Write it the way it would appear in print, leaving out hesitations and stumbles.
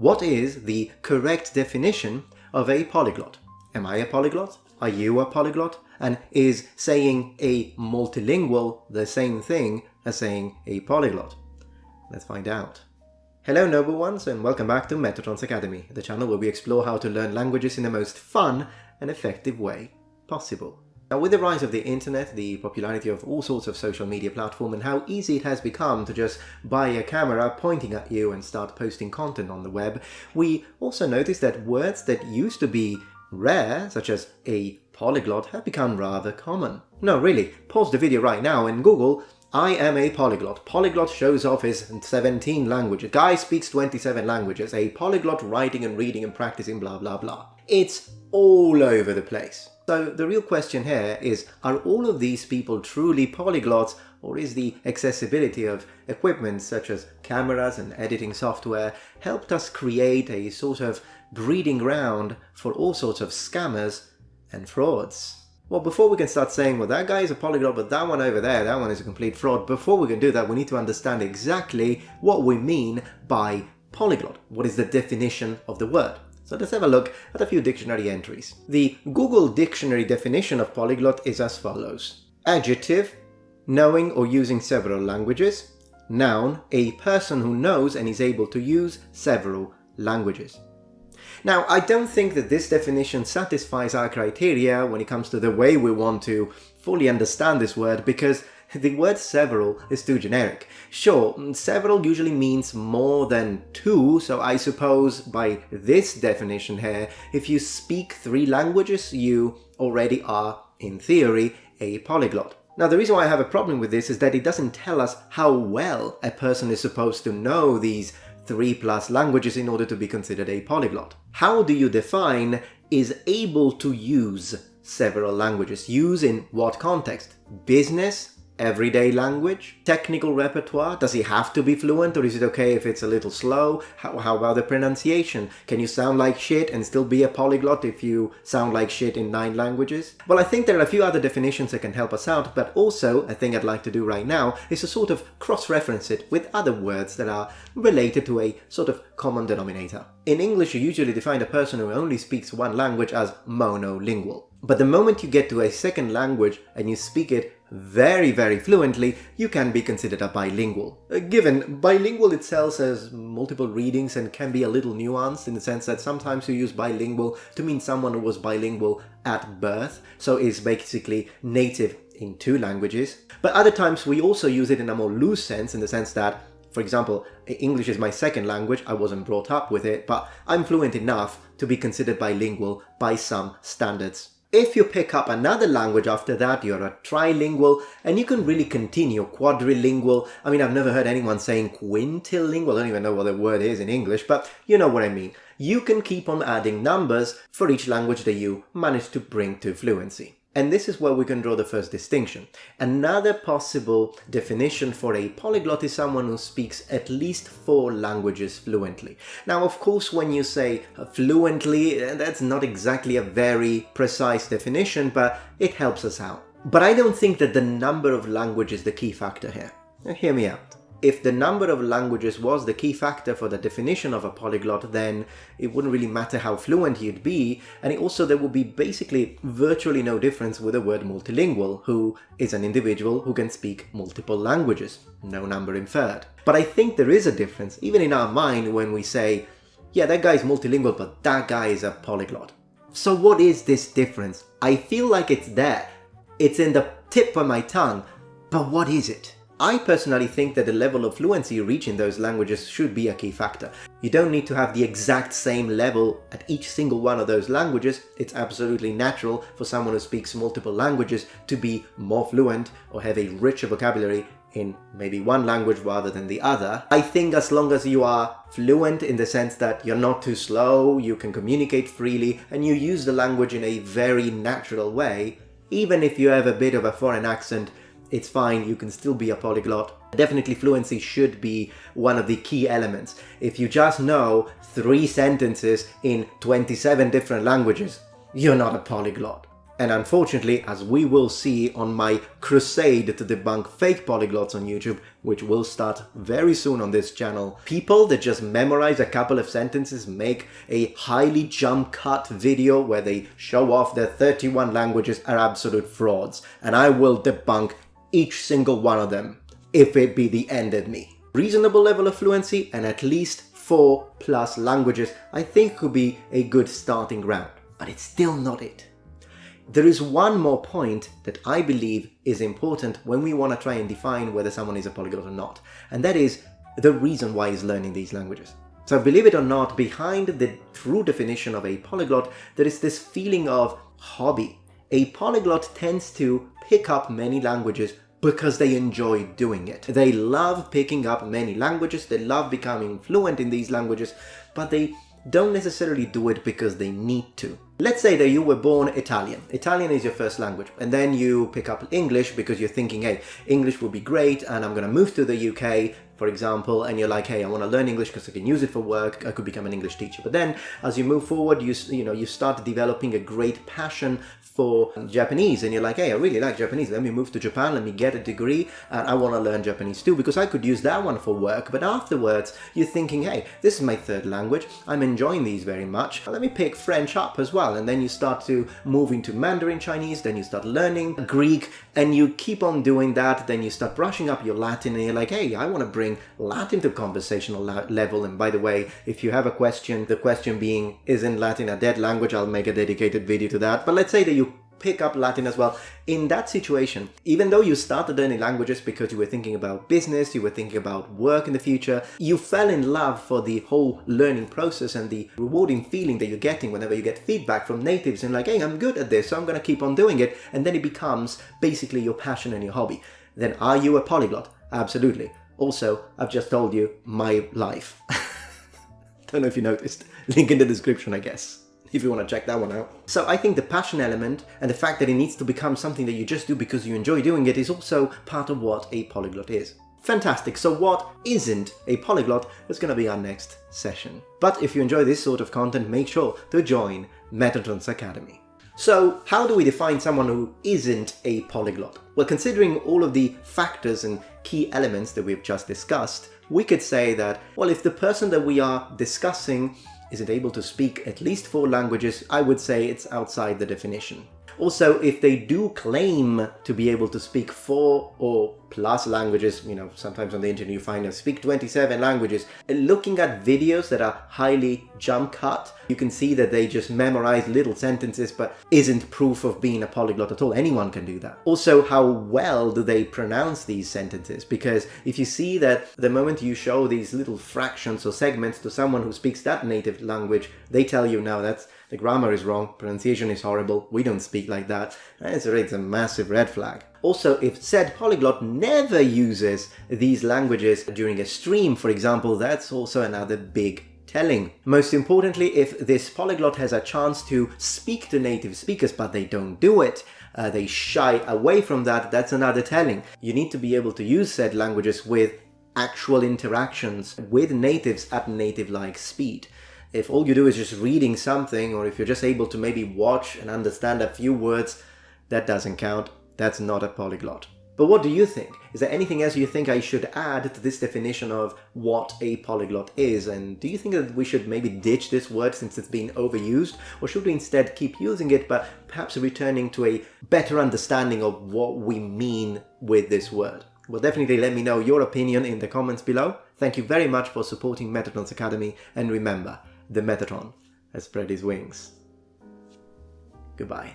What is the correct definition of a polyglot? Am I a polyglot? Are you a polyglot? And is saying a multilingual the same thing as saying a polyglot? Let's find out. Hello noble ones, and welcome back to Metatron's Academy, the channel where we explore how to learn languages in the most fun and effective way possible. Now, with the rise of the internet, the popularity of all sorts of social media platforms, and how easy it has become to just buy a camera pointing at you and start posting content on the web, we also notice that words that used to be rare, such as a polyglot, have become rather common. No, really, pause the video right now and Google "I am a polyglot." Polyglot shows off his 17 languages. Guy speaks 27 languages. A polyglot writing and reading and practicing blah blah blah. It's all over the place. So the real question here is, are all of these people truly polyglots, or is the accessibility of equipment such as cameras and editing software helped us create a sort of breeding ground for all sorts of scammers and frauds? Well, before we can start saying, well, that guy is a polyglot, but that one over there, that one is a complete fraud, before we can do that, we need to understand exactly what we mean by polyglot. What is the definition of the word? So let's have a look at a few dictionary entries. The Google Dictionary definition of polyglot is as follows. Adjective, knowing or using several languages. Noun, a person who knows and is able to use several languages. Now, I don't think that this definition satisfies our criteria when it comes to the way we want to fully understand this word, because the word several is too generic. Sure, several usually means more than two, so I suppose by this definition here, if you speak 3 languages, you already are, in theory, a polyglot. Now, the reason why I have a problem with this is that it doesn't tell us how well a person is supposed to know these 3+ languages in order to be considered a polyglot. How do you define is able to use several languages? Use in what context? Business? Everyday language? Technical repertoire? Does he have to be fluent, or is it okay if it's a little slow? How about the pronunciation? Can you sound like shit and still be a polyglot if you sound like shit in 9 languages? Well, I think there are a few other definitions that can help us out, but also a thing I'd like to do right now is to sort of cross-reference it with other words that are related to a sort of common denominator. In English, you usually define a person who only speaks 1 language as monolingual. But the moment you get to a second language and you speak it very, very fluently, you can be considered a bilingual. Given bilingual itself has multiple readings and can be a little nuanced in the sense that sometimes you use bilingual to mean someone who was bilingual at birth, so is basically native in 2 languages. But other times we also use it in a more loose sense, in the sense that, for example, English is my second language, I wasn't brought up with it, but I'm fluent enough to be considered bilingual by some standards. If you pick up another language after that, you're a trilingual, and you can really continue quadrilingual. I mean, I've never heard anyone saying quintilingual. I don't even know what the word is in English, but you know what I mean. You can keep on adding numbers for each language that you manage to bring to fluency. And this is where we can draw the first distinction. Another possible definition for a polyglot is someone who speaks at least 4 languages fluently. Now, of course, when you say fluently, that's not exactly a very precise definition, but it helps us out. But I don't think that the number of languages is the key factor here. Now, hear me out. If the number of languages was the key factor for the definition of a polyglot, then it wouldn't really matter how fluent you'd be, and there would be basically virtually no difference with the word multilingual, who is an individual who can speak multiple languages, no number inferred. But I think there is a difference, even in our mind, when we say, yeah, that guy's multilingual, but that guy is a polyglot. So what is this difference? I feel like it's there. It's in the tip of my tongue, but what is it? I personally think that the level of fluency you reach in those languages should be a key factor. You don't need to have the exact same level at each single one of those languages. It's absolutely natural for someone who speaks multiple languages to be more fluent or have a richer vocabulary in maybe one language rather than the other. I think as long as you are fluent in the sense that you're not too slow, you can communicate freely, and you use the language in a very natural way, even if you have a bit of a foreign accent, it's fine, you can still be a polyglot. Definitely fluency should be one of the key elements. If you just know 3 sentences in 27 different languages, you're not a polyglot. And unfortunately, as we will see on my crusade to debunk fake polyglots on YouTube, which will start very soon on this channel, people that just memorize a couple of sentences, make a highly jump cut video where they show off their 31 languages are absolute frauds. And I will debunk each single one of them, if it be the end of me. Reasonable level of fluency and at least 4+ languages, I think could be a good starting ground. But it's still not it. There is one more point that I believe is important when we want to try and define whether someone is a polyglot or not, and that is the reason why he's learning these languages. So believe it or not, behind the true definition of a polyglot, there is this feeling of hobby. A polyglot tends to pick up many languages because they enjoy doing it. They love picking up many languages, they love becoming fluent in these languages, but they don't necessarily do it because they need to. Let's say that you were born Italian. Italian is your first language, and then you pick up English because you're thinking, hey, English would be great, and I'm gonna move to the UK, for example, and you're like, hey, I want to learn English because I can use it for work, I could become an English teacher. But then, as you move forward, you start developing a great passion for Japanese, and you're like, hey, I really like Japanese, let me move to Japan, let me get a degree, and I want to learn Japanese too, because I could use that one for work. But afterwards, you're thinking, hey, this is my third language, I'm enjoying these very much, let me pick French up as well. And then you start to move into Mandarin Chinese, then you start learning Greek, and you keep on doing that, then you start brushing up your Latin, and you're like, hey, I want to bring Latin to conversational level. And by the way, if you have a question, the question being, isn't Latin a dead language? I'll make a dedicated video to that. But let's say that you pick up Latin as well. In that situation, even though you started learning languages because you were thinking about business, you were thinking about work in the future, you fell in love for the whole learning process and the rewarding feeling that you're getting whenever you get feedback from natives and like, hey, I'm good at this, so I'm going to keep on doing it. And then it becomes basically your passion and your hobby. Then are you a polyglot? Absolutely. Also, I've just told you my life. Don't know if you noticed. Link in the description, I guess, if you want to check that one out. So I think the passion element and the fact that it needs to become something that you just do because you enjoy doing it is also part of what a polyglot is. Fantastic. So what isn't a polyglot is going to be our next session. But if you enjoy this sort of content, make sure to join Metatron's Academy. So how do we define someone who isn't a polyglot? Well, considering all of the factors and key elements that we've just discussed, we could say that, well, if the person that we are discussing isn't able to speak at least 4 languages, I would say it's outside the definition. Also, if they do claim to be able to speak 4 or plus languages, sometimes on the internet you find them speak 27 languages, looking at videos that are highly jump cut, you can see that they just memorize little sentences, but isn't proof of being a polyglot at all. Anyone can do that. Also, how well do they pronounce these sentences? Because if you see that the moment you show these little fractions or segments to someone who speaks that native language, they tell you, no, that's the grammar is wrong, pronunciation is horrible, we don't speak like that. It's a massive red flag. Also, if said polyglot never uses these languages during a stream, for example, that's also another big telling. Most importantly, if this polyglot has a chance to speak to native speakers but they don't do it, they shy away from that, that's another telling. You need to be able to use said languages with actual interactions with natives at native-like speed. If all you do is just reading something, or if you're just able to maybe watch and understand a few words, that doesn't count. That's not a polyglot. But what do you think? Is there anything else you think I should add to this definition of what a polyglot is? And do you think that we should maybe ditch this word since it's been overused? Or should we instead keep using it, but perhaps returning to a better understanding of what we mean with this word? Well, definitely let me know your opinion in the comments below. Thank you very much for supporting Metatron's Academy. And remember, the Metatron has spread his wings. Goodbye.